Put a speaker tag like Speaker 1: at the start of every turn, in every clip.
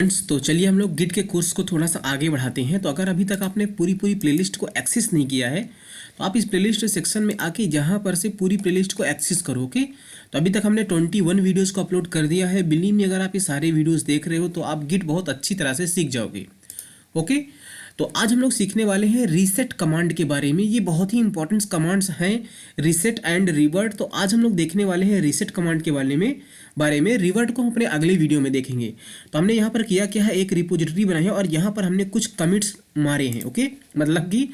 Speaker 1: Friends, तो चलिए हम लोग गिट के कोर्स को थोड़ा सा आगे बढ़ाते हैं। तो अगर अभी तक आपने पूरी प्लेलिस्ट को एक्सेस नहीं किया है तो आप इस प्लेलिस्ट सेक्शन में आके जहाँ पर से पूरी प्लेलिस्ट को एक्सेस करो। ओके, तो अभी तक हमने 21 वीडियोस को अपलोड कर दिया है। बिलीव में अगर आप ये सारे वीडियोस देख रहे हो तो आप गिट बहुत अच्छी तरह से सीख जाओगे। ओके, तो आज हम लोग सीखने वाले हैं रीसेट कमांड के बारे में। ये बहुत ही इंपॉर्टेंट कमांड्स हैं, रीसेट एंड रिवर्ट। तो आज हम लोग देखने वाले हैं रीसेट कमांड के बारे में। रिवर्ट को हम अपने अगले वीडियो में देखेंगे। तो हमने यहाँ पर किया क्या है, एक रिपोजिटरी बनाई है और यहाँ पर हमने कुछ कमिट्स मारे हैं। ओके, मतलब कि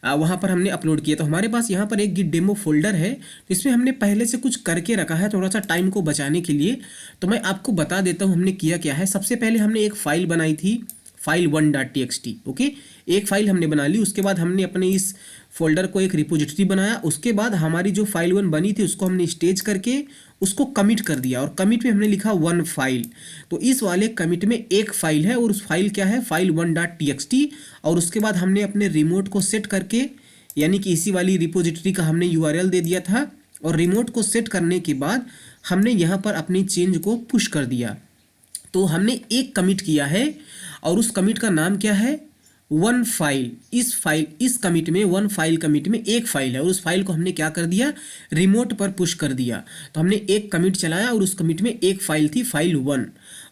Speaker 1: वहाँ पर हमने अपलोड किया। तो हमारे पास यहाँ पर एक गिट डेमो फोल्डर है, तो इसमें हमने पहले से कुछ करके रखा है थोड़ा सा टाइम को बचाने के लिए। तो मैं आपको बता देता हूँ हमने किया क्या है। सबसे पहले हमने एक फाइल बनाई थी, file1.txt। ओके, एक फाइल हमने बना ली। उसके बाद हमने अपने इस फोल्डर को एक रिपोजिटरी बनाया। उसके बाद हमारी जो फाइल 1 बनी थी उसको हमने स्टेज करके उसको कमिट कर दिया और कमिट में हमने लिखा 1 फाइल। तो इस वाले कमिट में एक फाइल है और उस फाइल क्या है, file1.txt। और उसके बाद हमने अपने रिमोट को सेट करके, यानी कि इसी वाली रिपोजिटरी का हमने URL दे दिया था। और रिमोट को सेट करने के बाद हमने यहाँ पर अपनी चेंज को पुश कर दिया। तो हमने एक कमिट किया है और उस कमिट का नाम क्या है, 1 फाइल। इस कमिट में 1 फाइल कमिट में एक फाइल है और उस फाइल को हमने क्या कर दिया, रिमोट पर पुश कर दिया। तो हमने एक कमिट चलाया और उस कमिट में एक फाइल थी, फाइल 1।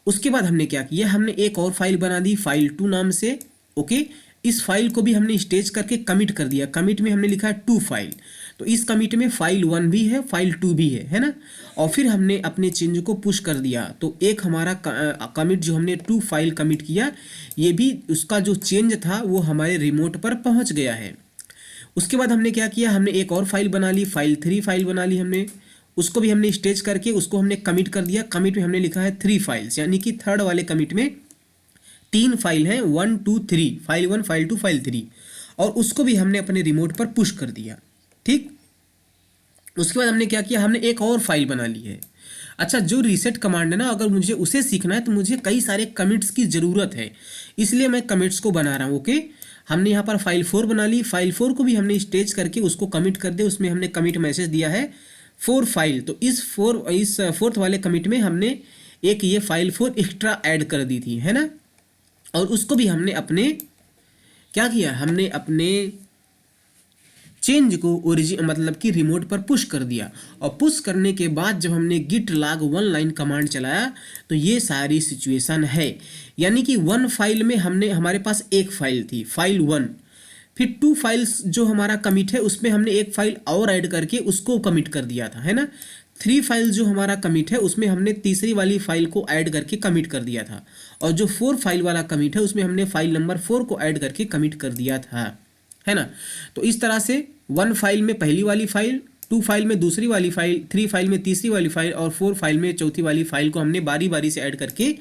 Speaker 1: उसके बाद हमने क्या किया, हमने एक और फाइल बना दी फाइल 2 नाम से। ओके, इस फाइल को भी हमने स्टेज करके कमिट कर दिया। कमिट में हमने लिखा है 2 फाइल। तो इस कमिट में फाइल 1 भी है, फाइल 2 भी है ना। और फिर हमने अपने चेंज को पुश कर दिया। तो एक हमारा कमिट जो हमने 2 फाइल कमिट किया, ये भी उसका जो चेंज था वो हमारे रिमोट पर पहुंच गया है। उसके बाद हमने क्या किया, हमने एक और फाइल बना ली, फाइल 3 फाइल बना ली हमने। उसको भी हमने स्टेज करके उसको हमने कमिट कर दिया। कमिट में हमने लिखा है 3 फाइल्स, यानी कि थर्ड वाले कमिट में 3 फाइल हैं, 1 2 3, फाइल 1 फाइल 2 फाइल 3। और उसको भी हमने अपने रिमोट पर पुश कर दिया। ठीक, उसके बाद हमने क्या किया, हमने एक और फाइल बना ली है। अच्छा, जो रीसेट कमांड है ना, अगर मुझे उसे सीखना है तो मुझे कई सारे कमिट्स की ज़रूरत है, इसलिए मैं कमिट्स को बना रहा हूँ। ओके, हमने यहाँ पर फाइल 4 बना ली। फाइल 4 को भी हमने स्टेज करके उसको कमिट कर दिया। उसमें हमने कमिट मैसेज दिया है 4 फाइल। तो इस फोर्थ वाले कमिट में हमने एक ये फाइल 4 एक्स्ट्रा ऐड कर दी थी, है ना। और उसको भी हमने अपने क्या किया, हमने अपने चेंज को ओरिजिन मतलब कि रिमोट पर पुश कर दिया। और पुश करने के बाद जब हमने git log 1 लाइन कमांड चलाया तो ये सारी सिचुएशन है। यानी कि 1 फाइल में हमारे पास एक फाइल थी, फाइल 1। फिर 2 फाइल्स जो हमारा कमिट है उसमें हमने एक फाइल और ऐड करके उसको कमिट कर दिया था, है ना। 3 फाइल जो हमारा कमिट है उसमें हमने तीसरी वाली फाइल को ऐड करके कमिट कर दिया था। और जो 4 फाइल वाला कमिट है उसमें हमने फाइल नंबर 4 को ऐड करके कमिट कर दिया था, है ना। तो इस तरह से 1 फाइल में पहली वाली फाइल, 2 फाइल में दूसरी वाली फाइल, 3 फाइल में तीसरी वाली फाइल और 4 फाइल में चौथी वाली फाइल को हमने बारी बारी से ऐड करके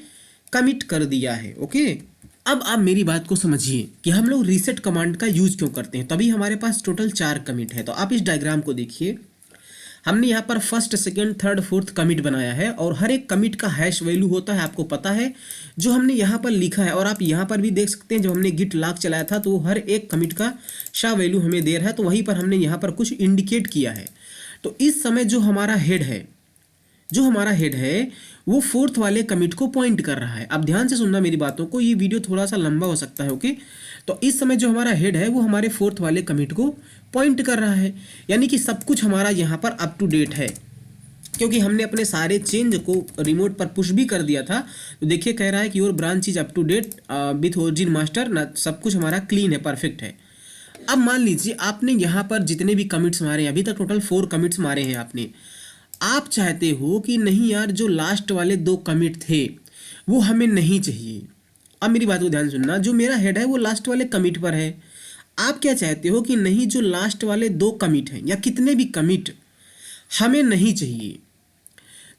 Speaker 1: कमिट कर दिया है। ओके, अब आप मेरी बात को समझिए कि हम लोग रीसेट कमांड का यूज क्यों करते हैं। तभी हमारे पास टोटल 4 कमिट है। तो आप इस डायग्राम को देखिए, हमने यहाँ पर first second third fourth commit बनाया है और हर एक कमिट का हैश वैल्यू होता है, आपको पता है, जो हमने यहाँ पर लिखा है। और आप यहाँ पर भी देख सकते हैं, जब हमने गिट लॉग चलाया था तो हर एक कमिट का शा वैल्यू हमें दे रहा है। तो वहीं पर हमने यहाँ पर कुछ इंडिकेट किया है। तो इस समय जो हमारा हेड है वो फोर्थ वाले कमिट को पॉइंट कर रहा है। अब ध्यान से सुनना मेरी बातों को, ये वीडियो थोड़ा सा लंबा हो सकता है। ओके, तो इस समय जो हमारा हेड है वो हमारे फोर्थ वाले कमिट को पॉइंट कर रहा है। यानी कि सब कुछ हमारा यहाँ पर अप टू डेट है, क्योंकि हमने अपने सारे चेंज को रिमोट पर पुश भी कर दिया था। तो देखिए, कह रहा है कि your branch is up to date with origin master ना, सब कुछ हमारा क्लीन है, परफेक्ट है। अब मान लीजिए आपने यहाँ पर जितने भी कमिट्स मारे, अभी तक टोटल 4 कमिट्स मारे हैं आपने। आप चाहते हो कि नहीं यार, जो लास्ट वाले 2 कमिट थे वो हमें नहीं चाहिए। अब मेरी बात को ध्यान सुनना, जो मेरा हेड है वो लास्ट वाले कमिट पर है। आप क्या चाहते हो कि नहीं, जो लास्ट वाले 2 कमिट हैं या कितने भी कमिट हमें नहीं चाहिए।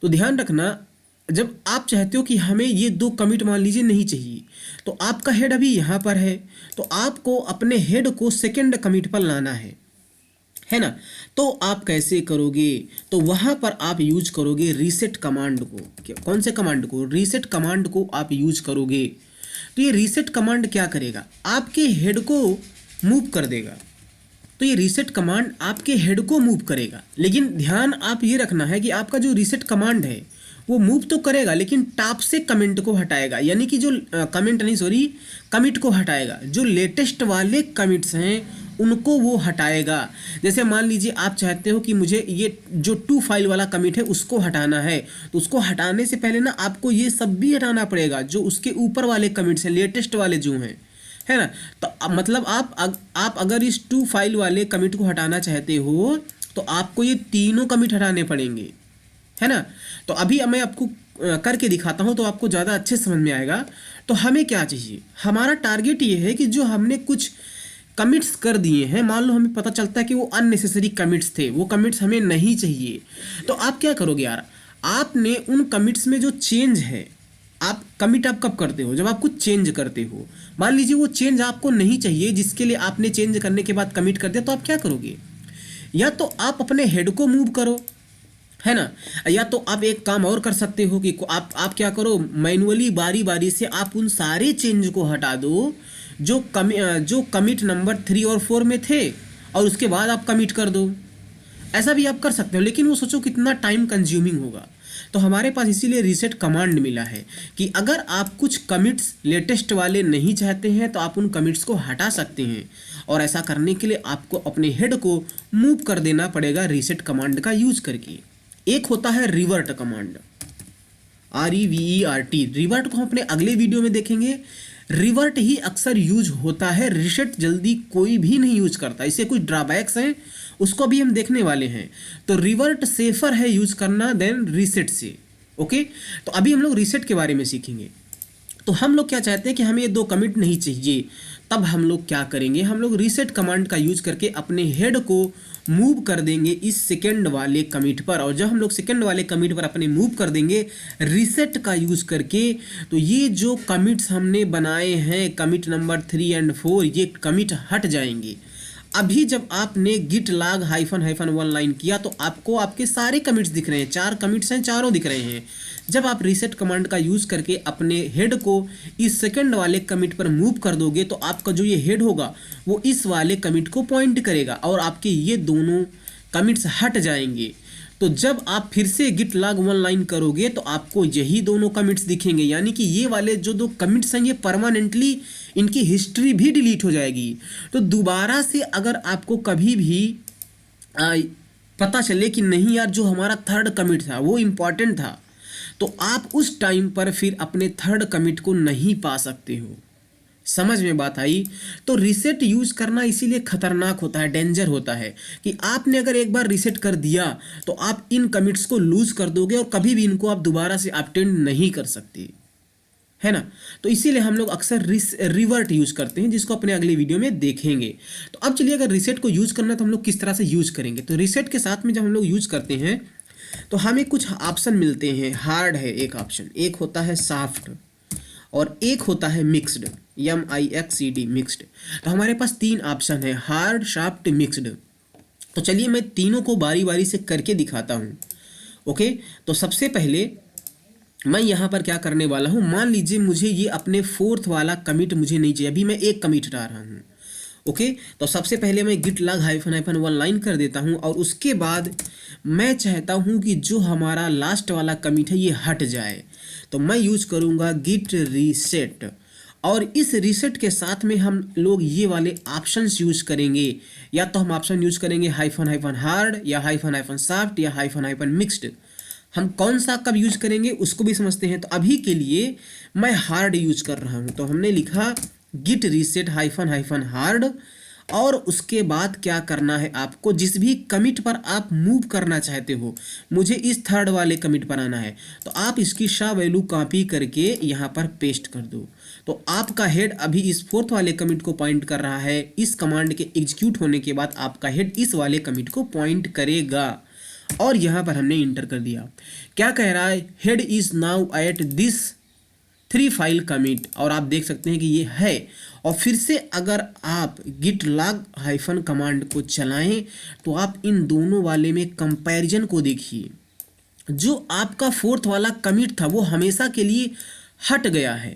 Speaker 1: तो ध्यान रखना, जब आप चाहते हो कि हमें ये 2 कमिट मान लीजिए नहीं चाहिए, तो आपका हेड अभी यहाँ पर है, तो आपको अपने हेड को सेकेंड कमिट पर लाना है ना। तो आप कैसे करोगे, तो वहाँ पर आप यूज करोगे रीसेट कमांड को। कौन से कमांड को, रीसेट कमांड को आप यूज करोगे। तो ये रीसेट कमांड क्या करेगा, आपके हेड को मूव कर देगा। तो ये रीसेट कमांड आपके हेड को मूव करेगा। लेकिन ध्यान आप ये रखना है कि आपका जो रीसेट कमांड है वो मूव तो करेगा लेकिन टॉप से कमेंट को हटाएगा, यानी कि जो कमिट को हटाएगा। जो लेटेस्ट वाले कमिट्स हैं उनको वो हटाएगा। जैसे मान लीजिए आप चाहते हो कि मुझे ये जो टू फाइल वाला कमिट है उसको हटाना है, तो उसको हटाने से पहले ना आपको ये सब भी हटाना पड़ेगा जो उसके ऊपर वाले कमिट्स हैं, लेटेस्ट वाले जो हैं, है ना। तो मतलब आप अगर इस टू फाइल वाले कमिट को हटाना चाहते हो तो आपको ये तीनों कमिट हटाने पड़ेंगे, है ना। तो अभी मैं आपको करके दिखाता हूँ तो आपको ज़्यादा अच्छे समझ में आएगा। तो हमें क्या चाहिए, हमारा टारगेट ये है कि जो हमने कुछ कमिट्स कर दिए हैं, मान लो हमें पता चलता है कि वो अननेसेसरी कमिट्स थे, वो कमिट्स हमें नहीं चाहिए, तो आप क्या करोगे यार, आपने उन कमिट्स में जो चेंज है, आप कमिट आप कब करते हो, जब आप कुछ चेंज करते हो। मान लीजिए वो चेंज आपको नहीं चाहिए जिसके लिए आपने चेंज करने के बाद कमिट कर दिया, तो आप क्या करोगे, या तो आप अपने हेड को मूव करो, है ना, या तो आप एक काम और कर सकते हो कि आप क्या करो, मैनुअली बारी बारी से आप उन सारे चेंज को हटा दो जो कमिट नंबर 3 और 4 में थे, और उसके बाद आप कमिट कर दो। ऐसा भी आप कर सकते हो, लेकिन वो सोचो कितना टाइम कंज्यूमिंग होगा। तो हमारे पास इसीलिए रीसेट कमांड मिला है कि अगर आप कुछ कमिट्स लेटेस्ट वाले नहीं चाहते हैं तो आप उन कमिट्स को हटा सकते हैं, और ऐसा करने के लिए आपको अपने हेड को मूव कर देना पड़ेगा रीसेट कमांड का यूज करके। एक होता है रिवर्ट कमांड, REVERT। रिवर्ट को हम अपने अगले वीडियो में देखेंगे। रिवर्ट ही अक्सर यूज होता है, रीसेट जल्दी कोई भी नहीं यूज करता, इससे कुछ ड्रॉबैक्स हैं उसको भी हम देखने वाले हैं। तो रिवर्ट सेफर है यूज करना देन रीसेट से। ओके, तो अभी हम लोग रीसेट के बारे में सीखेंगे। तो हम लोग क्या चाहते हैं कि हमें ये दो कमिट नहीं चाहिए, तब हम लोग क्या करेंगे, हम लोग रीसेट कमांड का यूज करके अपने हेड को मूव कर देंगे इस सेकंड वाले कमिट पर। और जब हम लोग सेकंड वाले कमिट पर अपने मूव कर देंगे रीसेट का यूज करके, तो ये जो कमिट्स हमने बनाए हैं कमिट नंबर 3 और 4, ये कमिट हट जाएंगे। अभी जब आपने git log -1 लाइन किया तो आपको आपके सारे कमिट्स दिख रहे हैं, 4 कमिट्स हैं, चारों दिख रहे हैं। जब आप रीसेट कमांड का यूज करके अपने हेड को इस सेकंड वाले कमिट पर मूव कर दोगे तो आपका जो ये हेड होगा वो इस वाले कमिट को पॉइंट करेगा और आपके ये दोनों कमिट्स हट जाएंगे। तो जब आप फिर से git log 1 लाइन करोगे तो आपको यही दोनों कमिट्स दिखेंगे, यानी कि ये वाले जो दो कमिट्स हैं ये परमानेंटली इनकी हिस्ट्री भी डिलीट हो जाएगी। तो दोबारा से अगर आपको कभी भी पता चले कि नहीं यार जो हमारा थर्ड कमिट था वो इम्पॉर्टेंट था, तो आप उस टाइम पर फिर अपने थर्ड कमिट को नहीं पा सकते हो। समझ में बात आई। तो रीसेट यूज करना इसीलिए खतरनाक होता है, डेंजर होता है कि आपने अगर एक बार रीसेट कर दिया तो आप इन कमिट्स को लूज कर दोगे और कभी भी इनको आप दोबारा से अपडेट नहीं कर सकते, है ना। तो इसीलिए हम लोग अक्सर रिवर्ट यूज करते हैं, जिसको अपने अगले वीडियो में देखेंगे। तो अब चलिए अगर रीसेट को यूज करना तो हम लोग किस तरह से यूज करेंगे। तो रीसेट के साथ में जब हम लोग यूज करते हैं तो हमें कुछ ऑप्शन मिलते हैं। हार्ड है एक ऑप्शन, एक होता है सॉफ्ट और एक होता है मिक्स्ड, MIXED मिक्स्ड। तो हमारे पास 3 ऑप्शन है, हार्ड, सॉफ्ट, मिक्स्ड। तो चलिए मैं तीनों को बारी बारी से करके दिखाता हूँ। ओके, तो सबसे पहले मैं यहाँ पर क्या करने वाला हूँ, मान लीजिए मुझे ये अपने 4th वाला कमिट मुझे नहीं चाहिए, अभी मैं एक कमिट हटा रहा हूँ। ओके, तो सबसे पहले मैं git log -1 लाइन कर देता हूँ और उसके बाद मैं चाहता हूँ कि जो हमारा लास्ट वाला कमिट है ये हट जाए, तो मैं यूज करूँगा git reset। और इस रीसेट के साथ में हम लोग ये वाले ऑप्शंस यूज करेंगे, या तो हम ऑप्शन यूज करेंगे -हार्ड या -सॉफ्ट या -मिक्स्ड। हम कौन सा कब यूज करेंगे उसको भी समझते हैं। तो अभी के लिए मैं हार्ड यूज कर रहा हूँ, तो हमने लिखा git reset -हार्ड। और उसके बाद क्या करना है, आपको जिस भी कमिट पर आप मूव करना चाहते हो, मुझे इस थर्ड वाले कमिट पर आना है, तो आप इसकी शा वैल्यू कॉपी करके यहाँ पर पेस्ट कर दो। तो आपका हेड अभी इस 4th वाले कमिट को पॉइंट कर रहा है। इस कमांड के एग्जीक्यूट होने के बाद आपका हेड इस वाले कमिट को पॉइंट करेगा। और यहाँ पर हमने इंटर कर दिया, क्या कह रहा है, head is now at this 3 file commit. और आप देख सकते हैं कि ये है। और फिर से अगर आप git log कमांड को चलाएं तो आप इन दोनों वाले में कंपैरिजन को देखिए। जो आपका 4th वाला कमिट था वो हमेशा के लिए हट गया है,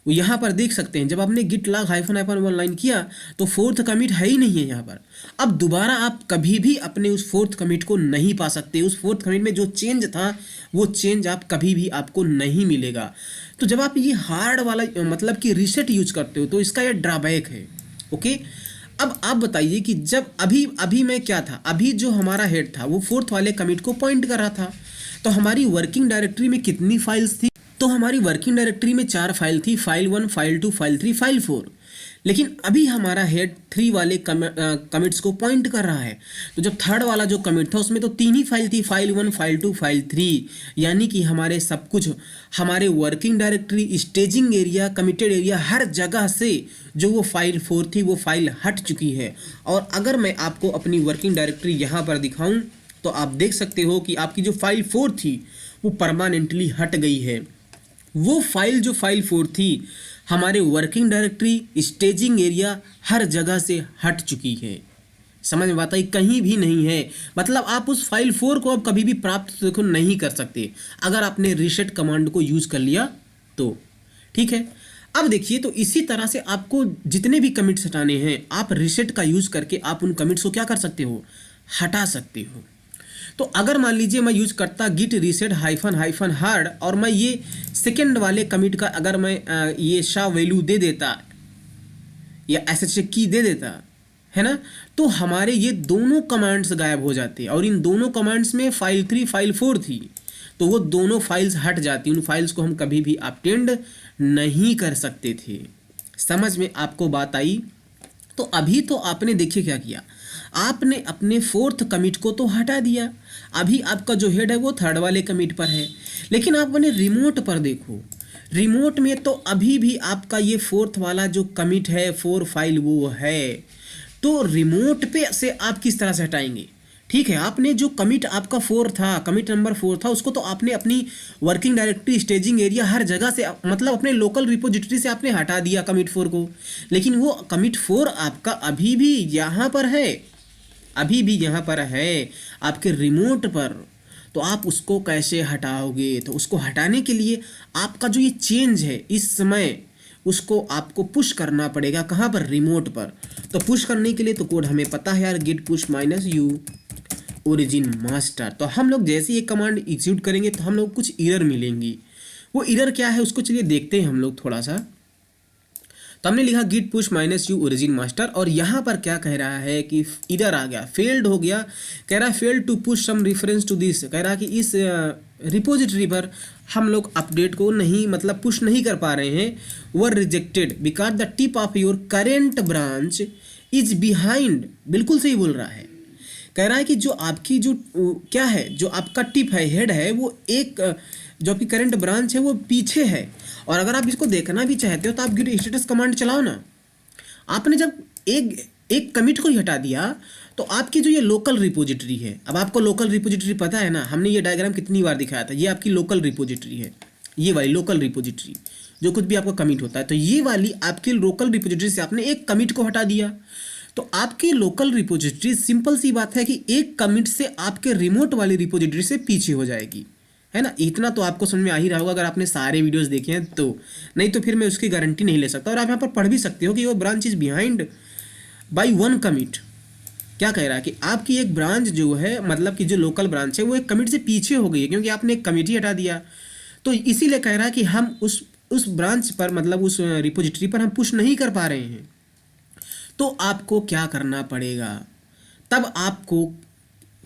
Speaker 1: वो यहाँ पर देख सकते हैं, जब आपने git log -1 लाइन किया तो फोर्थ कमिट है ही नहीं है यहाँ पर। अब दोबारा आप कभी भी अपने उस फोर्थ कमिट को नहीं पा सकते। उस फोर्थ कमिट में जो चेंज था वो चेंज आप कभी भी आपको नहीं मिलेगा। तो जब आप ये हार्ड वाला मतलब कि रीसेट यूज करते हो तो इसका ये ड्रॉबैक है। ओके, अब आप बताइए कि जब अभी मैं क्या था, अभी जो हमारा हेड था वो फोर्थ वाले कमिट को पॉइंट कर रहा था। तो हमारी वर्किंग डायरेक्टरी में कितनी फाइल्स थी? तो हमारी वर्किंग डायरेक्टरी में 4 फाइल थी, फाइल 1, फाइल 2, फाइल 3, फाइल 4। लेकिन अभी हमारा हेड 3 वाले कमिट्स को पॉइंट कर रहा है। तो जब थर्ड वाला जो कमिट था उसमें तो 3 ही फाइल थी, फाइल 1, फाइल 2, फाइल 3। यानी कि हमारे सब कुछ, हमारे working directory, staging area, committed area, हर जगह से जो वो फाइल 4 थी वो फाइल हट चुकी है। और अगर मैं आपको अपनी वर्किंग डायरेक्टरी यहाँ पर दिखाऊं तो आप देख सकते हो कि आपकी जो फाइल 4 थी वो परमानेंटली हट गई है। वो फाइल जो फाइल 4 थी हमारे वर्किंग डायरेक्टरी, स्टेजिंग एरिया, हर जगह से हट चुकी है। समझ में आता है? कहीं भी नहीं है। मतलब आप उस फाइल 4 को अब कभी भी प्राप्त देखो नहीं कर सकते अगर आपने रीसेट कमांड को यूज कर लिया तो। ठीक है, अब देखिए, तो इसी तरह से आपको जितने भी कमिट्स हटाने हैं आप रीसेट का यूज करके आप उन कमिट्स को क्या कर सकते हो? हटा सकते हो। तो अगर मान लीजिए मैं यूज करता git reset -हाइफन हार्ड और मैं ये सेकेंड वाले कमिट का अगर मैं ये शा वैल्यू दे देता या SH की दे देता, है ना, तो हमारे ये दोनों कमांड्स गायब हो जाते। और इन दोनों कमांड्स में फाइल 3, फाइल 4 थी, तो वो दोनों फाइल्स हट जाती। उन फाइल्स को हम कभी भी अपडेट नहीं कर सकते थे। समझ में आपको बात आई? तो अभी तो आपने देखिए क्या किया, आपने अपने फोर्थ कमिट को तो हटा दिया। अभी आपका जो हेड है वो थर्ड वाले कमिट पर है। लेकिन आप अपने रिमोट पर देखो, रिमोट में तो अभी भी आपका ये फोर्थ वाला जो कमिट है 4 फाइल वो है। तो रिमोट पे से आप किस तरह से हटाएंगे? ठीक है, आपने जो कमिट आपका 4 था, कमिट नंबर 4 था, उसको तो आपने अपनी वर्किंग डायरेक्टरी, स्टेजिंग एरिया, हर जगह से मतलब अपने लोकल रिपोजिटरी से आपने हटा दिया कमिट 4 को। लेकिन वो कमिट 4 आपका अभी भी यहाँ पर है, अभी भी यहाँ पर है आपके रिमोट पर। तो आप उसको कैसे हटाओगे? तो उसको हटाने के लिए आपका जो ये चेंज है इस समय उसको आपको पुश करना पड़ेगा। कहाँ पर? रिमोट पर। तो पुश करने के लिए तो कोड हमें पता है यार, git push -u origin master। तो हम लोग जैसे ये कमांड एग्जीक्यूट करेंगे तो हम लोग कुछ एरर मिलेंगी। वो एरर क्या है उसको चलिए देखते हैं हम लोग थोड़ा सा। तो हमने लिखा git push -u origin master और यहाँ पर क्या कह रहा है कि एरर आ गया, फेल्ड हो गया। कह रहा है failed to push some reference to this. कह रहा है कि इस रिपोजिटरी पर हम लोग अपडेट को नहीं मतलब पुश नहीं कर पा रहे हैं। Were rejected because the tip of your current branch is behind. बिल्कुल सही बोल रहा है। कह रहा है कि जो आपकी जो क्या है, जो आपका टिप है, हेड है, वो एक जो आपकी करंट ब्रांच है वो पीछे है। और अगर आप इसको देखना भी चाहते हो तो आप git status कमांड चलाओ ना। आपने जब एक कमिट को ही हटा दिया तो आपकी जो ये लोकल रिपोजिटरी है, अब आपको लोकल रिपोजिटरी पता है ना, हमने ये डायग्राम कितनी बार दिखाया था। ये आपकी लोकल रिपोजिटरी है, ये वाली लोकल रिपोजिटरी, जो कुछ भी आपका कमिट होता है। तो ये वाली आपकी लोकल रिपोजिटरी से आपने एक कमिट को हटा दिया तो आपकी लोकल रिपोजिटरी, सिंपल सी बात है कि एक कमिट से आपके रिमोट वाली रिपोजिटरी से पीछे हो जाएगी, है ना। इतना तो आपको समझ में आ ही रहा होगा अगर आपने सारे वीडियोस देखे हैं तो। नहीं तो फिर मैं उसकी गारंटी नहीं ले सकता। और आप यहाँ पर पढ़ भी सकते हो कि वो branch is behind by 1 commit. क्या कह रहा है कि आपकी एक ब्रांच जो है, मतलब कि जो लोकल ब्रांच है, वो एक कमिट से पीछे हो गई है क्योंकि आपने एक कमिट ही हटा दिया। तो इसीलिए कह रहा है कि हम उस ब्रांच पर, मतलब उस रिपोजिटरी पर हम पुश नहीं कर पा रहे हैं। तो आपको क्या करना पड़ेगा? तब आपको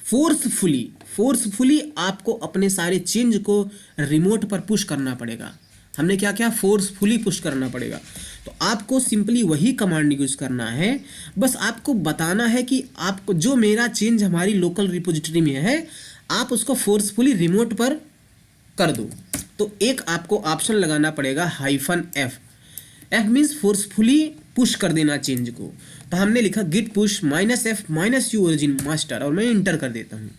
Speaker 1: फोर्सफुली आपको अपने सारे चेंज को रिमोट पर पुश करना पड़ेगा। हमने क्या क्या फोर्सफुली पुश करना पड़ेगा। तो आपको सिंपली वही कमांड यूज करना है। बस आपको बताना है कि आपको जो मेरा चेंज हमारी लोकल रिपोजिटरी में है आप उसको फोर्सफुली रिमोट पर कर दो। तो एक आपको ऑप्शन लगाना पड़ेगा -f। f means forcefully push कर देना चेंज को। तो हमने लिखा git push -f -u origin master और मैं इंटर कर देता हूँ।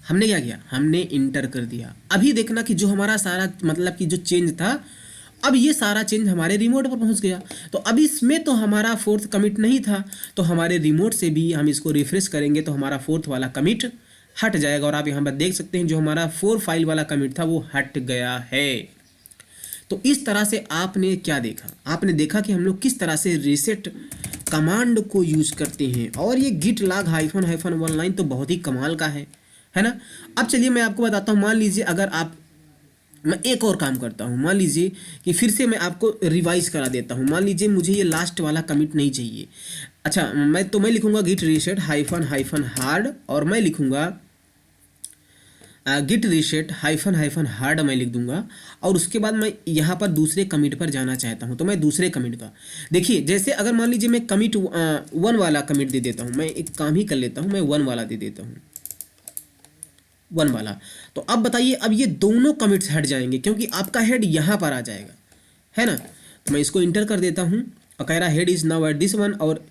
Speaker 1: हमने क्या किया? हमने इंटर कर दिया। अभी देखना कि जो हमारा सारा मतलब कि जो चेंज था, अब ये सारा चेंज हमारे रिमोट पर पहुंच गया। तो अब इसमें तो हमारा फोर्थ कमिट नहीं था, तो हमारे रिमोट से भी हम इसको रिफ्रेश करेंगे तो हमारा फोर्थ वाला कमिट हट जाएगा। और आप यहाँ पर देख सकते हैं जो हमारा 4 फाइल वाला कमिट था वो हट गया है। तो इस तरह से आपने क्या देखा, आपने देखा कि हम लोग किस तरह से रीसेट कमांड को यूज करते हैं। और ये git log hyphen hyphen one line तो बहुत ही कमाल का है ना। अब चलिए मैं आपको बताता हूँ, मान लीजिए अगर आप, मैं एक और काम करता हूँ, मान लीजिए कि फिर से मैं आपको रिवाइज करा देता हूँ। मान लीजिए मुझे ये लास्ट वाला कमिट नहीं चाहिए। अच्छा, मैं लिखूंगा git reset hyphen hyphen hard, और मैं लिखूंगा git reset hyphen hyphen hard मैं लिख दूंगा। और उसके बाद मैं यहाँ पर दूसरे कमिट पर जाना चाहता हूँ, तो मैं दूसरे कमिट का, देखिए जैसे अगर मान लीजिए मैं कमिट वन वाला कमिट दे देता हूँ, मैं एक काम ही कर लेता हूँ, मैं वन वाला दे देता हूँ, वन वाला। तो अब बताइए, अब ये दोनों कमिट्स हट जाएंगे क्योंकि आपका हेड यहाँ पर आ जाएगा, है ना। तो मैं इसको इंटर कर देता हूँ और कह रहा head is now at this one, और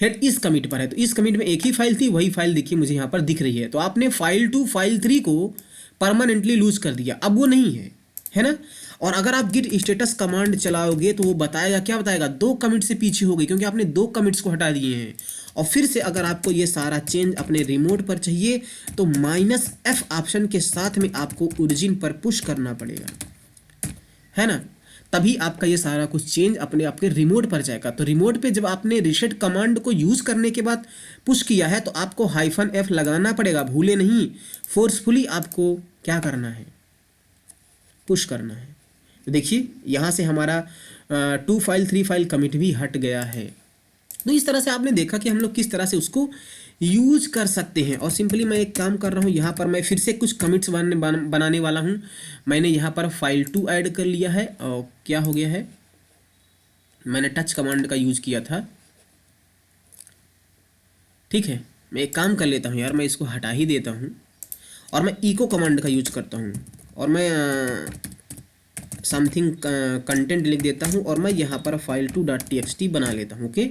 Speaker 1: हेड इस कमिट पर है। तो इस कमिट में एक ही फाइल थी, वही फाइल देखिए मुझे यहाँ पर दिख रही है। तो आपने फाइल 2 फाइल 3 को परमानेंटली लूज कर दिया, अब वो नहीं है ना। और अगर आप गिट स्टेटस कमांड चलाओगे तो वो बताएगा, क्या बताएगा, 2 कमिट से पीछे हो गई क्योंकि आपने 2 कमिट्स को हटा दिए हैं। और फिर से अगर आपको ये सारा चेंज अपने रिमोट पर चाहिए तो -F ऑप्शन के साथ में आपको ओरिजिन पर पुश करना पड़ेगा, है ना। तभी आपका ये सारा कुछ चेंज अपने आपके रिमोट पर जाएगा। तो रिमोट पे जब आपने रीसेट कमांड को यूज करने के बाद पुश किया है तो आपको -F लगाना पड़ेगा, भूले नहीं। फोर्सफुली आपको क्या करना है, पुश करना है। तो देखिए यहाँ से हमारा 2 फाइल 3 फाइल कमिट भी हट गया है। तो इस तरह से आपने देखा कि हम लोग किस तरह से उसको यूज कर सकते हैं। और सिंपली मैं एक काम कर रहा हूँ, यहाँ पर मैं फिर से कुछ कमिट्स बनाने वाला हूँ। मैंने यहाँ पर फाइल 2 ऐड कर लिया है, और क्या हो गया है, मैंने टच कमांड का यूज किया था, ठीक है। मैं एक काम कर लेता हूँ यार, मैं इसको हटा ही देता हूँ और मैं इको कमांड का यूज करता हूँ, और मैं समथिंग कंटेंट लिख देता हूँ, और मैं यहाँ पर file2.txt बना लेता हूँ, ओके।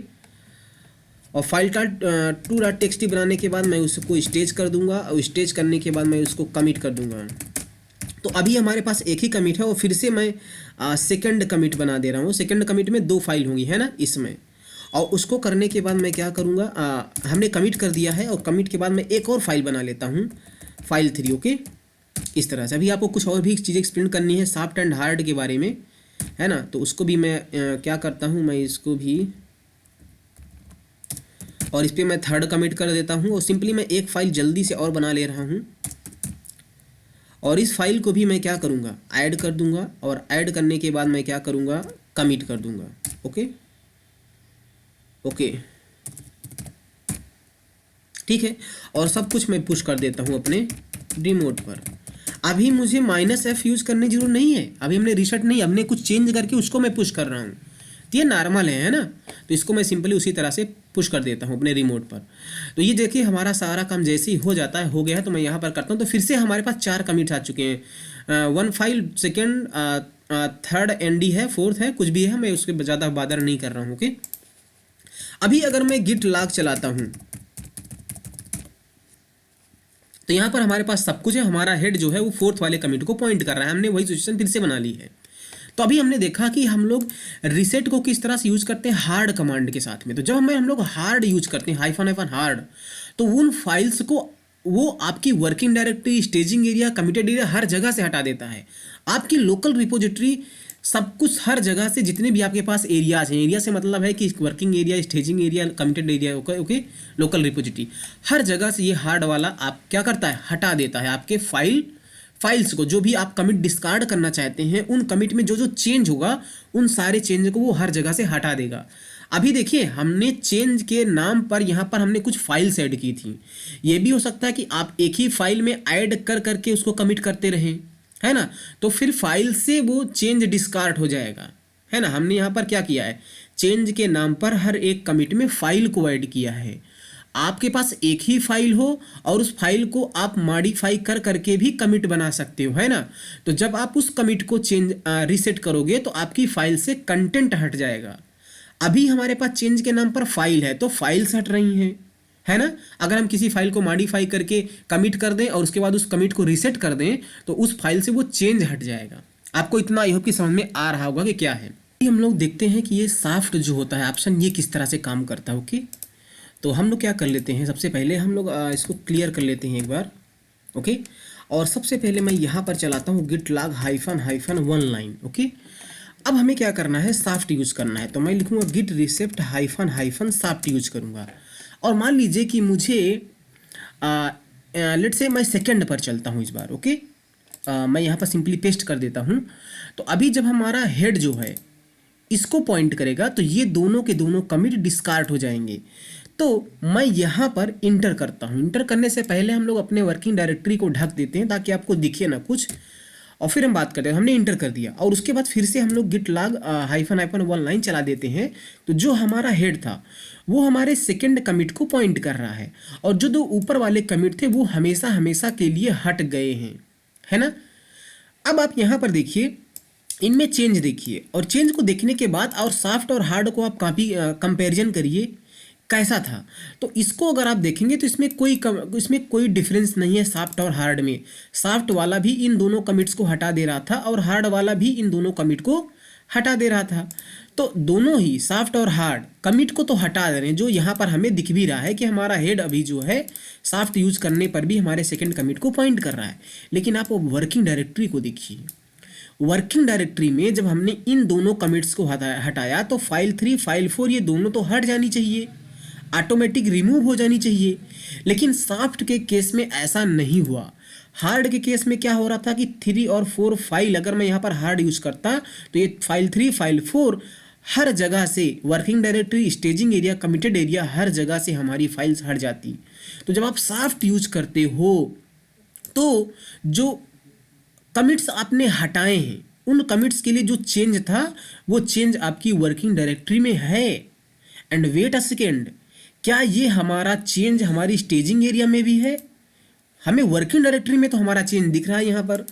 Speaker 1: और file2.txt बनाने के बाद मैं उसको स्टेज कर दूंगा, और स्टेज करने के बाद मैं उसको कमिट कर दूंगा। तो अभी हमारे पास एक ही कमिट है, और फिर से मैं सेकंड कमिट बना दे रहा हूँ। सेकंड कमिट में 2 फाइल होंगी, है ना, इसमें। और उसको करने के बाद मैं क्या करूँगा, हमने कमिट कर दिया है, और कमिट के बाद मैं एक और फाइल बना लेता हूँ, फाइल 3, ओके। इस तरह से अभी आपको कुछ और भी चीज़ें एक्सप्लेन करनी है सॉफ्ट एंड हार्ड के बारे में, है ना। तो उसको भी मैं क्या करता हूँ, मैं इसको भी, और इस पर मैं थर्ड कमिट कर देता हूँ, और सिंपली मैं एक फाइल जल्दी से और बना ले रहा हूँ, और इस फाइल को भी मैं क्या करूँगा, ऐड कर दूंगा, और ऐड करने के बाद मैं क्या करूँगा, कमिट कर दूंगा, ओके ओके, ठीक है। और सब कुछ मैं पुश कर देता हूँ अपने रिमोट पर। अभी मुझे -F यूज़ करने की जरूरत नहीं है, अभी हमने रीसेट नहीं, हमने कुछ चेंज करके उसको मैं पुश कर रहा हूँ, तो ये नॉर्मल है ना। तो इसको मैं सिंपली उसी तरह से पुश कर देता हूँ अपने रिमोट पर। तो ये देखिए हमारा सारा काम जैसे ही हो जाता है, हो गया है, तो मैं यहाँ पर करता हूँ। तो फिर से हमारे पास 4 कमिट्स आ चुके हैं, 1 फाइल, सेकेंड, थर्ड ND है, फोर्थ है, कुछ भी है, मैं उसके ज़्यादा बादर नहीं कर रहा हूँ, ओके। अभी अगर मैं गिट लॉग चलाता हूँ तो यहाँ पर हमारे पास सब कुछ है, हमारा हेड जो है वो 4th वाले कमिट को पॉइंट कर रहा है, हमने वही सिचुएशन फिर से बना ली है। तो अभी हमने देखा कि हम लोग रीसेट को किस तरह से यूज करते हैं, हार्ड कमांड के साथ में। तो जब हम लोग हार्ड यूज करते हैं, हाइफन हार्ड, तो उन फाइल्स को वो आपकी working directory, staging area, committed area हर जगह से हटा देता है। आपकी लोकल रिपोजिटरी, सब कुछ हर जगह से, जितने भी आपके पास एरियाज हैं, एरिया से मतलब है कि working area, staging area, committed area, okay, local repository, हर जगह से ये हार्ड वाला आप क्या करता है, हटा देता है। आपके फाइल्स को, जो भी आप कमिट डिस्कार्ड करना चाहते हैं, उन कमिट में जो जो चेंज होगा, उन सारे चेंज को वो हर जगह से हटा देगा। अभी देखिए हमने चेंज के नाम पर यहाँ पर हमने कुछ फाइल्स ऐड की थी। ये भी हो सकता है कि आप एक ही फाइल में ऐड कर करके उसको कमिट करते रहें, है ना। तो फिर फाइल से वो चेंज डिस्कार्ड हो जाएगा, है ना। हमने यहाँ पर क्या किया है, चेंज के नाम पर हर एक कमिट में फाइल को ऐड किया है। आपके पास एक ही फाइल हो और उस फाइल को आप मॉडिफाई कर करके भी कमिट बना सकते हो, है ना। तो जब आप उस कमिट को रीसेट करोगे तो आपकी फाइल से कंटेंट हट जाएगा। अभी हमारे पास चेंज के नाम पर फाइल है तो फाइल्स हट रही हैं, है ना। अगर हम किसी फाइल को मॉडिफाई करके कमिट कर दें और उसके बाद उस कमिट को रीसेट कर दें तो उस फाइल से वो चेंज हट जाएगा। आपको इतना आई होप कि समझ में आ रहा होगा कि क्या है। हम लोग देखते हैं कि ये सॉफ्ट जो होता है ऑप्शन, ये किस तरह से काम करता है, ओके। तो हम लोग क्या कर लेते हैं, सबसे पहले हम लोग इसको क्लियर कर लेते हैं एक बार, ओके। और सबसे पहले मैं यहाँ पर चलाता हूँ git log hyphen one line, okay. अब हमें क्या करना है, साफ्ट यूज़ करना है। तो मैं लिखूँगा git reset hyphen hyphen soft use करूँगा। और मान लीजिए कि मुझे लेट से मैं सेकंड पर चलता हूँ इस बार। ओके, मैं यहाँ पर सिंपली पेस्ट कर देता हूँ। तो अभी जब हमारा हेड जो है इसको पॉइंट करेगा तो ये दोनों के दोनों कमिट डिस्कार्ड हो जाएंगे। तो मैं यहाँ पर इंटर करता हूँ। इंटर करने से पहले हम लोग अपने वर्किंग डायरेक्टरी को ढक देते हैं ताकि आपको दिखे ना कुछ, और फिर हम बात करते हैं। हमने इंटर कर दिया और उसके बाद फिर से हम लोग git log hyphen hyphen 1 line चला देते हैं। तो जो हमारा हेड था वो हमारे सेकंड कमिट को पॉइंट कर रहा है, और जो दो ऊपर वाले कमिट थे वो हमेशा हमेशा के लिए हट गए हैं, है ना। अब आप यहाँ पर देखिए, इनमें चेंज देखिए, और चेंज को देखने के बाद और सॉफ्ट और हार्ड को आप काफ़ी कंपैरिजन करिए कैसा था। तो इसको अगर आप देखेंगे तो इसमें कोई डिफरेंस नहीं है सॉफ्ट और हार्ड में। सॉफ्ट वाला भी इन दोनों कमिट्स को हटा दे रहा था और हार्ड वाला भी इन दोनों कमिट को हटा दे रहा था। तो दोनों ही सॉफ्ट और हार्ड कमिट को तो हटा दे रहे हैं, जो यहाँ पर हमें दिख भी रहा है कि हमारा हेड अभी जो है सॉफ्ट यूज करने पर भी हमारे सेकेंड कमिट को पॉइंट कर रहा है। लेकिन आप वर्किंग डायरेक्टरी को देखिए, वर्किंग डायरेक्टरी में जब हमने इन दोनों कमिट्स को हटाया तो फाइल 3 फाइल 4 ये दोनों तो हट जानी चाहिए, ऑटोमेटिक रिमूव हो जानी चाहिए। लेकिन सॉफ्ट के केस में ऐसा नहीं हुआ। हार्ड के केस में क्या हो रहा था कि 3 और 4 फाइल अगर मैं यहाँ पर हार्ड यूज करता तो ये फाइल 3 फाइल 4 हर जगह से working directory, staging area, committed area, हर जगह से हमारी फाइल्स हट जाती। तो जब आप सॉफ्ट यूज करते हो तो जो कमिट्स आपने हटाए हैं उन कमिट्स के लिए जो चेंज था वो चेंज आपकी वर्किंग डायरेक्टरी में है। एंड वेट अ सेकेंड, क्या ये हमारा चेंज हमारी स्टेजिंग एरिया में भी है? हमें वर्किंग डायरेक्टरी में तो हमारा चेंज दिख रहा है यहाँ पर,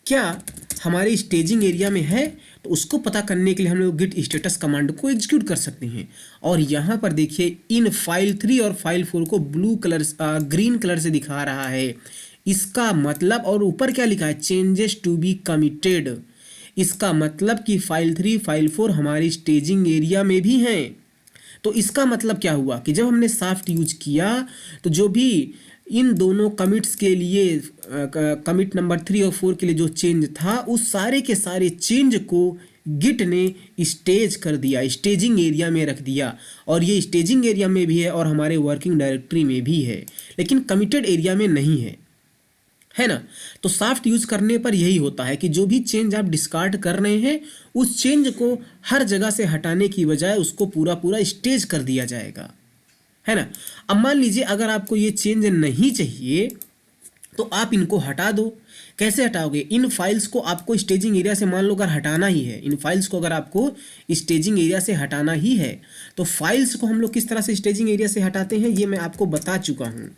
Speaker 1: क्या हमारे स्टेजिंग एरिया में है? तो उसको पता करने के लिए हम लोग गिट स्टेटस कमांड को एग्जीक्यूट कर सकते हैं। और यहाँ पर देखिए इन फाइल 3 और फाइल 4 को ग्रीन कलर से दिखा रहा है। इसका मतलब, और ऊपर क्या लिखा है, चेंजेस टू बी कमिटेड। इसका मतलब कि फाइल 3 फाइल 4 हमारी स्टेजिंग एरिया में भी हैं। तो इसका मतलब क्या हुआ कि जब हमने सॉफ्ट यूज किया तो जो भी इन दोनों कमिट्स के लिए कमिट नंबर 3 और 4 के लिए जो चेंज था उस सारे के सारे चेंज को गिट ने स्टेज कर दिया, स्टेजिंग एरिया में रख दिया। और ये स्टेजिंग एरिया में भी है और हमारे वर्किंग डायरेक्टरी में भी है, लेकिन कमिटेड एरिया में नहीं है ना। तो सॉफ्ट यूज करने पर यही होता है कि जो भी चेंज आप डिस्कार्ड कर रहे हैं उस चेंज को हर जगह से हटाने की बजाय उसको पूरा पूरा स्टेज कर दिया जाएगा, है ना। अब मान लीजिए अगर आपको ये चेंज नहीं चाहिए तो आप इनको हटा दो। कैसे हटाओगे? इन फाइल्स को आपको स्टेजिंग एरिया से मान लो अगर हटाना ही है, इन फाइल्स को अगर आपको स्टेजिंग एरिया से हटाना ही है तो फाइल्स को हम लोग किस तरह से स्टेजिंग एरिया से हटाते हैं ये मैं आपको बता चुका हूँ,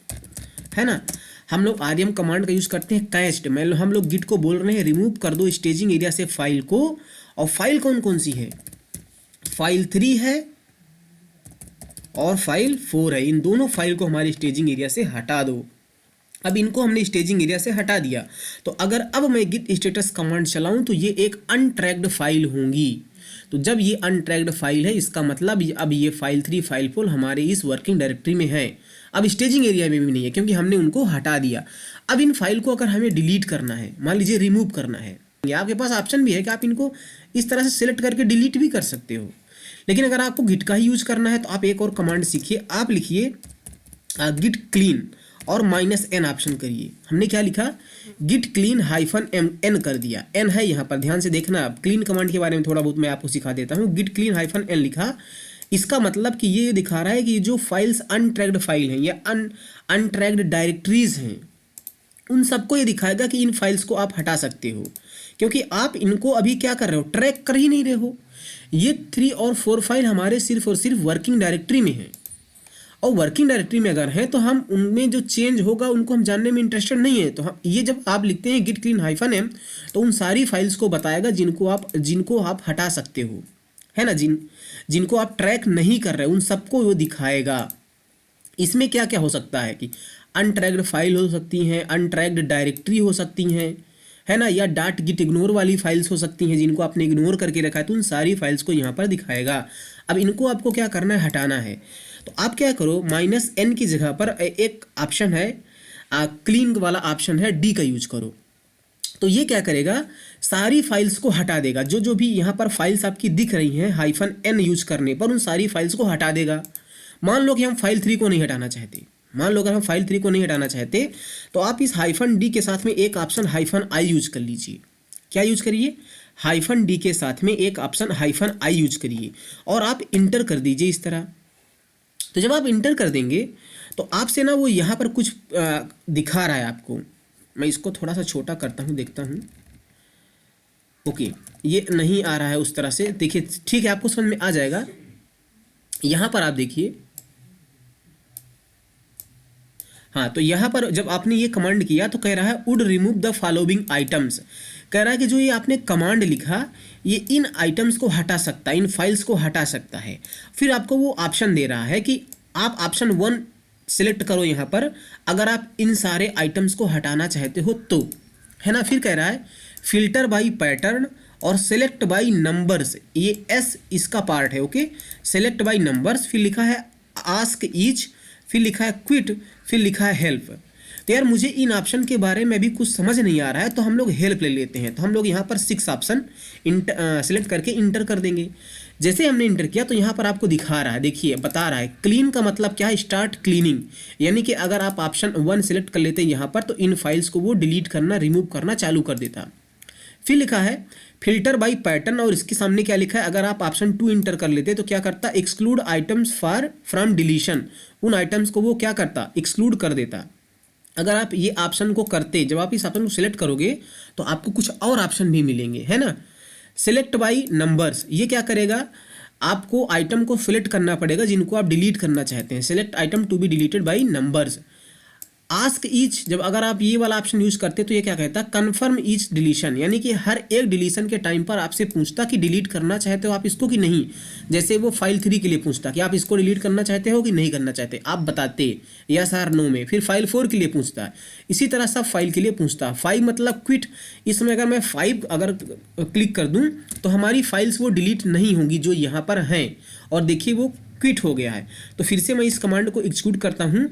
Speaker 1: है ना। हम लोग आरएम कमांड का यूज करते हैं कैस्ट में। हम लोग गिट को बोल रहे हैं रिमूव कर दो स्टेजिंग एरिया से फाइल को, और फाइल कौन कौन सी है? फाइल 3 है और फाइल 4 है। इन दोनों फाइल को हमारे स्टेजिंग एरिया से हटा दो। अब इनको हमने स्टेजिंग एरिया से हटा दिया तो अगर अब मैं गिट स्टेटस कमांड चलाऊं तो ये एक अनट्रैक्ड फाइल होंगी। तो जब ये अनट्रैक्ड फाइल है इसका मतलब अब ये फाइल 3 फाइल 4 हमारे इस वर्किंग डायरेक्टरी में है, अब स्टेजिंग एरिया में भी नहीं है क्योंकि हमने उनको हटा दिया। अब इन फाइल को अगर हमें डिलीट करना है, मान लीजिए रिमूव करना है, आपके पास ऑप्शन भी है कि आप इनको इस तरह से सिलेक्ट करके डिलीट भी कर सकते हो। लेकिन अगर आपको गिट का ही यूज करना है तो आप एक और कमांड सीखिए। आप लिखिए गिट क्लीन और -n ऑप्शन करिए। हमने क्या लिखा? गिट क्लीन -n कर दिया। n है यहाँ पर, ध्यान से देखना। अब क्लीन कमांड के बारे में थोड़ा बहुत मैं आपको सिखा देता हूँ। गिट क्लीन -n लिखा, इसका मतलब कि ये दिखा रहा है कि जो फाइल्स अनट्रैक्ड फाइल हैं या अनट्रैक्ड डायरेक्टरीज हैं उन सबको ये दिखाएगा कि इन फाइल्स को आप हटा सकते हो, क्योंकि आप इनको अभी क्या कर रहे हो, ट्रैक कर ही नहीं रहे हो। ये 3 और 4 फाइल हमारे सिर्फ और सिर्फ वर्किंग डायरेक्टरी में है, और वर्किंग डायरेक्टरी में अगर है तो हम उनमें जो चेंज होगा उनको हम जानने में इंटरेस्टेड नहीं है। तो हम ये जब आप लिखते हैं गिट क्लीन -m तो उन सारी फाइल्स को बताएगा जिनको आप हटा सकते हो, है ना। जिनको आप ट्रैक नहीं कर रहे उन सबको वो दिखाएगा। इसमें क्या क्या हो सकता है कि अनट्रैक्ड फाइल हो सकती हैं, अनट्रैक्ड डायरेक्टरी हो सकती हैं, है ना, या डाट गिट इग्नोर वाली फाइल्स हो सकती हैं जिनको आपने इग्नोर करके रखा है, तो उन सारी फाइल्स को यहाँ पर दिखाएगा। अब इनको आपको क्या करना है, हटाना है। तो आप क्या करो, -n की जगह पर एक ऑप्शन है क्लीन वाला ऑप्शन है, D का यूज करो। तो ये क्या करेगा, सारी फाइल्स को हटा देगा। जो जो भी यहाँ पर फाइल्स आपकी दिख रही हैं -n यूज करने पर, उन सारी फाइल्स को हटा देगा। मान लो कि हम फाइल 3 को नहीं हटाना चाहते, मान लो अगर हम फाइल 3 को नहीं हटाना चाहते तो आप इस -d के साथ में एक ऑप्शन -i यूज कर लीजिए। क्या यूज करिए, -d के साथ में एक ऑप्शन -i यूज करिए और आप इंटर कर दीजिए इस तरह। तो जब आप इंटर कर देंगे तो आपसे ना वो यहाँ पर कुछ दिखा रहा है आपको। मैं इसको थोड़ा सा छोटा करता हूँ, देखता हूँ। ओके, ये नहीं आ रहा है उस तरह से, देखिए ठीक है, आपको समझ में आ जाएगा। यहाँ पर आप देखिए, हाँ, तो यहाँ पर जब आपने ये कमांड किया तो कह रहा है would remove the following items. कह रहा है कि जो ये आपने कमांड लिखा ये इन आइटम्स को हटा सकता है, इन फाइल्स को हटा सकता है। फिर आपको वो ऑप्शन दे रहा है कि आप ऑप्शन 1 सिलेक्ट करो यहाँ पर, अगर आप इन सारे आइटम्स को हटाना चाहते हो तो, है ना। फिर कह रहा है फिल्टर बाय पैटर्न और सेलेक्ट बाय नंबर्स, ये एस इसका पार्ट है। ओके, सेलेक्ट बाय नंबर्स, फिर लिखा है आस्क ईच, फिर लिखा है क्विट, फिर लिखा है हेल्प। तो यार मुझे इन ऑप्शन के बारे में भी कुछ समझ नहीं आ रहा है, तो हम लोग हेल्प ले लेते हैं। तो हम लोग यहाँ पर 6 ऑप्शन सेलेक्ट करके इंटर कर देंगे। जैसे हमने इंटर किया तो यहाँ पर आपको दिखा रहा है, देखिए बता रहा है क्लीन का मतलब क्या है, स्टार्ट क्लीनिंग। यानी कि अगर आप ऑप्शन 1 सेलेक्ट कर लेते हैं यहाँ पर तो इन फाइल्स को वो डिलीट करना, रिमूव करना चालू कर देता। फिर लिखा है फिल्टर बाय पैटर्न और इसके सामने क्या लिखा है, अगर आप ऑप्शन 2 इंटर कर लेते तो क्या करता, exclude items for from deletion. उन आइटम्स को वो क्या करता, एक्सक्लूड कर देता। अगर आप ये ऑप्शन को करते, जब आप इस ऑप्शन को सिलेक्ट करोगे तो आपको कुछ और ऑप्शन भी मिलेंगे, है ना। सिलेक्ट बाय नंबर्स, ये क्या करेगा, आपको आइटम को सिलेक्ट करना पड़ेगा जिनको आप डिलीट करना चाहते हैं। Select item to be deleted by numbers. Ask each, जब अगर आप ये वाला ऑप्शन यूज करते तो ये क्या कहता है, कन्फर्म ईच डिलीशन, यानी कि हर एक डिलीशन के टाइम पर आपसे पूछता कि डिलीट करना चाहते हो आप इसको कि नहीं। जैसे वो फाइल 3 के लिए पूछता कि आप इसको डिलीट करना चाहते हो कि नहीं करना चाहते, आप बताते यस और नो में। फिर फाइल 4 के लिए पूछता, इसी तरह सब फाइल के लिए पूछता। 5 मतलब क्विट, इसमें अगर मैं 5 अगर क्लिक कर दूं तो हमारी फाइल्स वो डिलीट नहीं होंगी जो यहाँ पर हैं, और देखिए वो क्विट हो गया है। तो फिर से मैं इस कमांड को एग्जीक्यूट करता हूँ।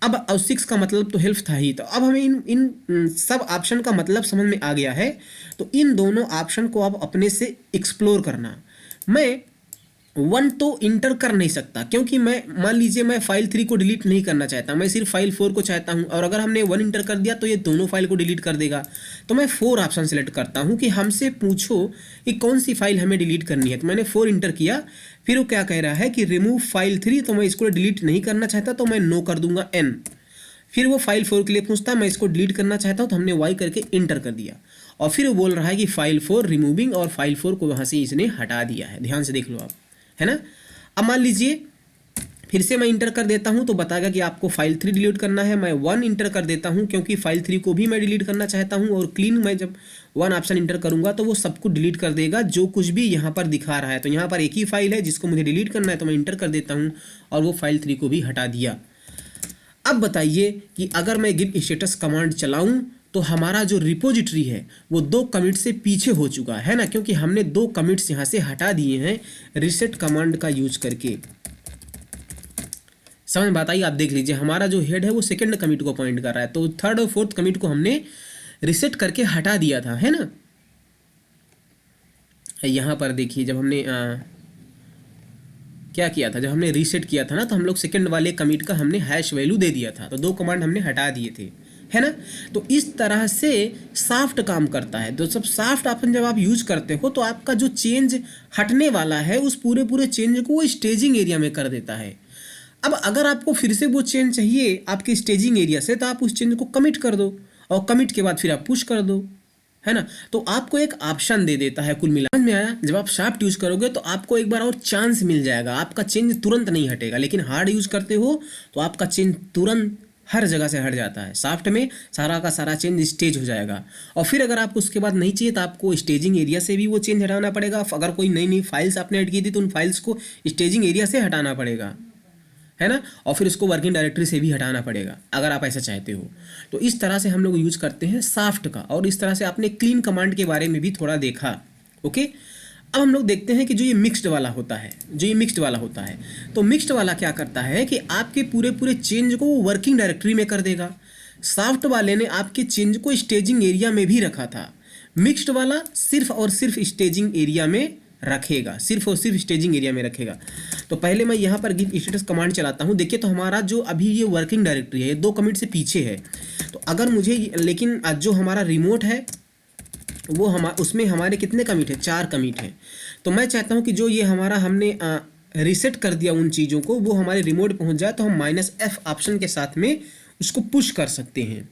Speaker 1: अब 6 का मतलब तो हेल्प था ही, तो अब हमें इन सब ऑप्शन का मतलब समझ में आ गया है। तो इन दोनों ऑप्शन को आप अपने से एक्सप्लोर करना। मैं 1 तो इंटर कर नहीं सकता, क्योंकि मैं मान लीजिए मैं फाइल 3 को डिलीट नहीं करना चाहता, मैं सिर्फ फाइल 4 को चाहता हूं, और अगर हमने 1 इंटर कर दिया तो ये दोनों फाइल को डिलीट कर देगा। तो मैं 4 ऑप्शन सेलेक्ट करता हूं कि हमसे पूछो कि कौन सी फाइल हमें डिलीट करनी है। तो मैंने 4 इंटर किया, फिर वो क्या कह रहा है कि रिमूव फाइल 3, तो मैं इसको डिलीट नहीं करना चाहता तो मैं नो कर दूंगा n। फिर वो फाइल 4 के लिए पूछता है, मैं इसको डिलीट करना चाहता हूँ, तो हमने y करके इंटर कर दिया, और फिर वो बोल रहा है कि फाइल 4 रिमूविंग, और फाइल 4 को वहाँ से इसने हटा दिया है। ध्यान से देख लो आप, है ना। अब मान लीजिए फिर से मैं इंटर कर देता हूं तो बताएगा कि आपको फाइल 3 डिलीट करना है। मैं 1 इंटर कर देता हूं क्योंकि फाइल 3 को भी मैं डिलीट करना चाहता हूं, और क्लीन मैं जब 1 ऑप्शन इंटर करूंगा तो वो सब कुछ डिलीट कर देगा जो कुछ भी यहाँ पर दिखा रहा है। तो यहाँ पर एक ही फाइल है जिसको मुझे डिलीट करना है, तो मैं इंटर कर देता हूँ और वो फाइल 3 को भी हटा दिया। अब बताइए कि अगर मैं गिव स्टेटस कमांड चलाऊं तो हमारा जो रिपोजिटरी है वो 2 कमिट से पीछे हो चुका है ना, क्योंकि हमने 2 कमिट्स यहाँ से हटा दिए हैं रिसेट कमांड का यूज करके। समझ में बताइए, आप देख लीजिए हमारा जो हेड है वो सेकंड कमिट को पॉइंट कर रहा है, तो 3rd और 4th कमिट को हमने रिसेट करके हटा दिया था, है ना। यहाँ पर देखिए जब हमने क्या किया था, जब हमने रीसेट किया था ना, तो हम लोग सेकंड वाले कमिट का हमने हैश वैल्यू दे दिया था, तो 2 कमांड हमने हटा दिए थे, है ना। तो इस तरह से सॉफ्ट काम करता है। तो सब सॉफ्ट ऑप्शन जब आप यूज करते हो तो आपका जो चेंज हटने वाला है उस पूरे चेंज को वो स्टेजिंग एरिया में कर देता है। अब अगर आपको फिर से वो चेंज चाहिए आपके स्टेजिंग एरिया से, तो आप उस चेंज को कमिट कर दो, और कमिट के बाद फिर आप पुश कर दो, है ना। तो आपको एक ऑप्शन दे देता है कुल मिला में आया। जब आप सॉफ्ट यूज करोगे तो आपको एक बार और चांस मिल जाएगा, आपका चेंज तुरंत नहीं हटेगा। लेकिन हार्ड यूज करते हो तो आपका चेंज तुरंत हर जगह से हट जाता है। सॉफ्ट में सारा का सारा चेंज स्टेज हो जाएगा, और फिर अगर आपको उसके बाद नहीं चाहिए तो आपको स्टेजिंग एरिया से भी वो चेंज हटाना पड़ेगा। अगर कोई नई नई फाइल्स आपने ऐड की थी तो उन फाइल्स को स्टेजिंग एरिया से हटाना पड़ेगा, है ना, और फिर उसको वर्किंग डायरेक्टरी से भी हटाना पड़ेगा अगर आप ऐसा चाहते हो। तो इस तरह से हम लोग यूज करते हैं सॉफ्ट का, और इस तरह से आपने क्लीन कमांड के बारे में भी थोड़ा देखा। ओके, अब हम लोग देखते हैं कि जो ये मिक्स्ड वाला होता है, तो मिक्स्ड वाला क्या करता है कि आपके पूरे चेंज को वर्किंग डायरेक्टरी में कर देगा। सॉफ्ट वाले ने आपके चेंज को स्टेजिंग एरिया में भी रखा था, मिक्स्ड वाला सिर्फ और सिर्फ स्टेजिंग एरिया में रखेगा, सिर्फ और सिर्फ स्टेजिंग एरिया में रखेगा। तो पहले मैं यहाँ पर गिट स्टेटस कमांड चलाता हूँ। देखिए तो हमारा जो अभी ये वर्किंग डायरेक्टरी है ये 2 कमिट से पीछे है। तो अगर मुझे लेकिन जो हमारा रिमोट है वो उसमें हमारे कितने कमिट है, 4 कमिट है। तो मैं चाहता हूँ कि जो ये हमारा हमने रीसेट कर दिया उन चीज़ों को वो हमारे रिमोट पहुँच जाए, तो हम -F ऑप्शन के साथ में उसको पुश कर सकते हैं।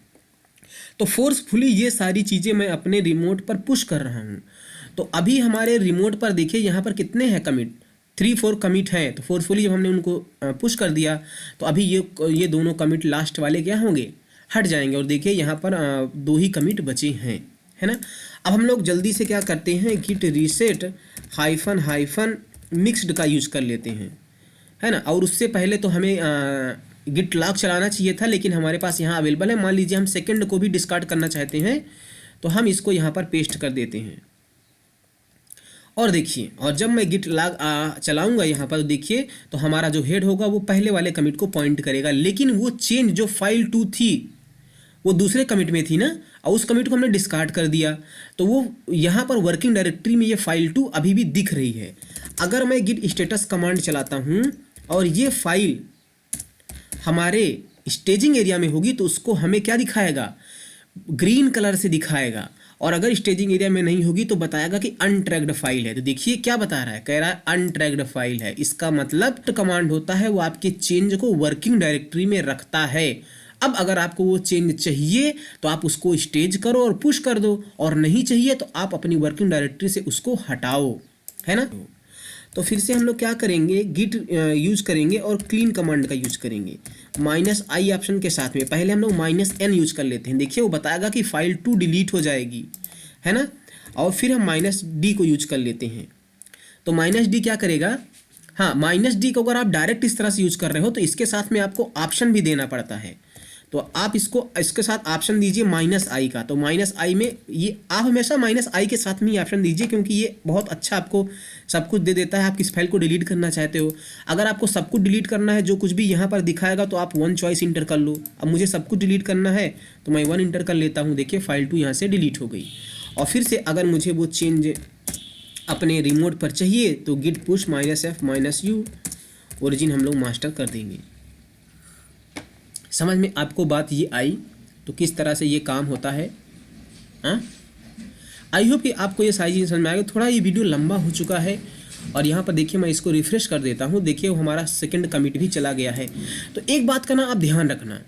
Speaker 1: तो फोर्सफुली ये सारी चीज़ें मैं अपने रिमोट पर पुश कर रहा हूँ। तो अभी हमारे रिमोट पर देखिए यहाँ पर कितने हैं कमिट, 3-4 कमिट हैं। तो फोर्सफुली जब हमने उनको पुश कर दिया तो अभी ये दोनों कमिट लास्ट वाले क्या होंगे, हट जाएंगे। और देखिए यहाँ पर 2 ही कमिट बचे हैं, है ना। अब हम लोग जल्दी से क्या करते हैं, गिट रीसेट हाइफन मिक्स्ड का यूज कर लेते हैं, है ना। और उससे पहले तो हमें गिट लॉग चलाना चाहिए था, लेकिन हमारे पास यहाँ अवेलेबल है। मान लीजिए हम सेकंड को भी डिस्कार्ड करना चाहते हैं तो हम इसको यहाँ पर पेस्ट कर देते हैं। और देखिए, और जब मैं गिट लॉग चलाऊंगा यहाँ पर, देखिए तो हमारा जो हेड होगा वो पहले वाले कमिट को पॉइंट करेगा, लेकिन वो चेंज जो फाइल 2 थी वो दूसरे कमिट में थी ना, और उस कमिट को हमने डिस्कार्ड कर दिया। तो वो यहाँ पर वर्किंग डायरेक्टरी में ये फाइल 2 अभी भी दिख रही है। अगर मैं गिट स्टेटस कमांड चलाता हूँ और ये फाइल हमारे स्टेजिंग एरिया में होगी तो उसको हमें क्या दिखाएगा, ग्रीन कलर से दिखाएगा। और अगर स्टेजिंग एरिया में नहीं होगी तो बताएगा कि अनट्रैक्ड फाइल है। तो देखिए क्या बता रहा है, कह रहा है अनट्रैक्ड फाइल है। इसका मतलब कमांड होता है वो आपके चेंज को वर्किंग डायरेक्टरी में रखता है। अब अगर आपको वो चेंज चाहिए तो आप उसको स्टेज करो और पुश कर दो, और नहीं चाहिए तो आप अपनी वर्किंग डायरेक्टरी से उसको हटाओ, है ना। तो फिर से हम लोग क्या करेंगे, गिट यूज करेंगे और क्लीन कमांड का यूज करेंगे -i ऑप्शन के साथ में। पहले हम लोग -n यूज कर लेते हैं। देखिए वो बताएगा कि फाइल 2 डिलीट हो जाएगी, है ना। और फिर हम -d को यूज कर लेते हैं। तो -d क्या करेगा, हाँ -d को अगर आप डायरेक्ट इस तरह से यूज कर रहे हो तो इसके साथ में आपको ऑप्शन भी देना पड़ता है। तो आप इसके साथ ऑप्शन दीजिए -i का। तो -i में ये आप हमेशा -i के साथ में ही ऑप्शन दीजिए, क्योंकि ये बहुत अच्छा आपको सब कुछ दे देता है। आप किस फाइल को डिलीट करना चाहते हो, अगर आपको सब कुछ डिलीट करना है जो कुछ भी यहाँ पर दिखाएगा तो आप 1 चॉइस इंटर कर लो। अब मुझे सब कुछ डिलीट करना है तो मैं 1 इंटर कर लेता हूँ। देखिए फाइल 2 यहाँ से डिलीट हो गई। और फिर से अगर मुझे वो चेंज अपने रिमोट पर चाहिए तो git push -f -u origin हम लोग मास्टर कर देंगे। समझ में आपको बात ये आई तो किस तरह से ये काम होता है। हाँ, आई होप कि आपको ये सारी चीज़ समझ में आएगा। थोड़ा ये वीडियो लंबा हो चुका है। और यहाँ पर देखिए मैं इसको रिफ्रेश कर देता हूँ। देखिए वो हमारा सेकंड कमिट भी चला गया है। तो एक बात का ना आप ध्यान रखना,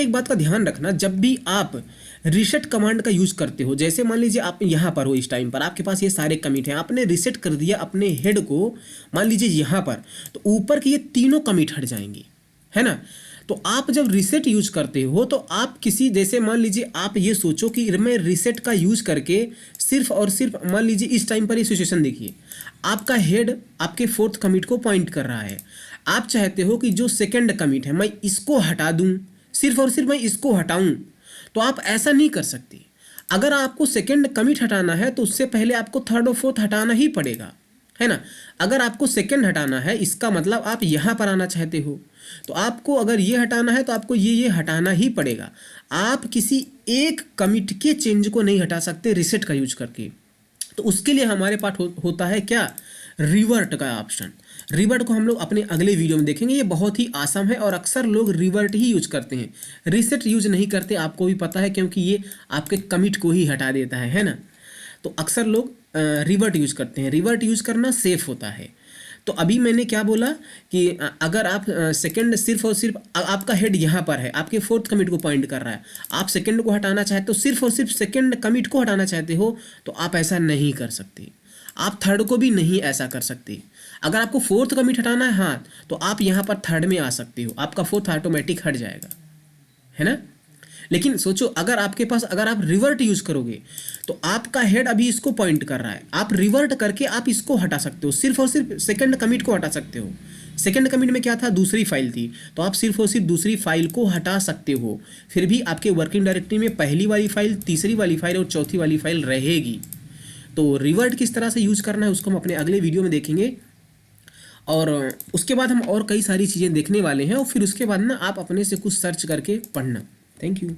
Speaker 1: एक बात का ध्यान रखना, जब भी आप रीसेट कमांड का यूज़ करते हो, जैसे मान लीजिए आप यहाँ पर हो, इस टाइम पर आपके पास ये सारे कमिट हैं, आपने रीसेट कर दिया अपने हेड को, मान लीजिए यहाँ पर, तो ऊपर के ये तीनों कमिट हट जाएंगे, है ना। तो आप जब रीसेट यूज करते हो तो आप किसी, जैसे मान लीजिए आप ये सोचो कि मैं रीसेट का यूज करके सिर्फ और सिर्फ, मान लीजिए इस टाइम पर ये सिचुएशन देखिए, आपका हेड आपके 4th कमिट को पॉइंट कर रहा है। आप चाहते हो कि जो सेकंड कमिट है मैं इसको हटा दूं, सिर्फ और सिर्फ मैं इसको हटाऊं, तो आप ऐसा नहीं कर सकते। अगर आपको सेकंड कमिट हटाना है तो उससे पहले आपको 3rd और 4th हटाना ही पड़ेगा, है ना। अगर आपको सेकंड हटाना है इसका मतलब आप यहाँ पर आना चाहते हो, तो आपको अगर ये हटाना है तो आपको ये हटाना ही पड़ेगा। आप किसी एक कमिट के चेंज को नहीं हटा सकते रीसेट का यूज करके। तो उसके लिए हमारे पास होता है क्या, रिवर्ट का ऑप्शन। रिवर्ट को हम लोग अपने अगले वीडियो में देखेंगे। ये बहुत ही आसान है और अक्सर लोग रिवर्ट ही यूज करते हैं, रीसेट यूज नहीं करते, आपको भी पता है, क्योंकि ये आपके कमिट को ही हटा देता है ना। तो अक्सर लोग रिवर्ट यूज करते हैं। रिवर्ट यूज करना सेफ होता है। तो अभी मैंने क्या बोला कि अगर आप सेकंड सिर्फ और सिर्फ आपका हेड यहाँ पर है, आपके 4th कमिट को पॉइंट कर रहा है, आप सेकंड को हटाना चाहते हो, सिर्फ और सिर्फ सेकंड कमिट को हटाना चाहते हो, तो आप ऐसा नहीं कर सकते। आप 3rd को भी नहीं ऐसा कर सकते। अगर आपको 4th कमिट हटाना है, हाँ, तो आप यहाँ पर 3rd में आ सकते हो, आपका 4th ऑटोमेटिक हट जाएगा, है ना। लेकिन सोचो अगर आपके पास, अगर आप रिवर्ट यूज करोगे तो आपका हेड अभी इसको पॉइंट कर रहा है, आप रिवर्ट करके आप इसको हटा सकते हो, सिर्फ और सिर्फ सेकंड कमिट को हटा सकते हो। सेकंड कमिट में क्या था, दूसरी फाइल थी, तो आप सिर्फ और सिर्फ दूसरी फाइल को हटा सकते हो। फिर भी आपके वर्किंग डायरेक्टरी में पहली वाली फाइल, तीसरी वाली फाइल और चौथी वाली फाइल रहेगी। तो रिवर्ट किस तरह से यूज करना है उसको हम अपने अगले वीडियो में देखेंगे। और उसके बाद हम और कई सारी चीज़ें देखने वाले हैं। और फिर उसके बाद ना आप अपने से कुछ सर्च करके पढ़ना। Thank you.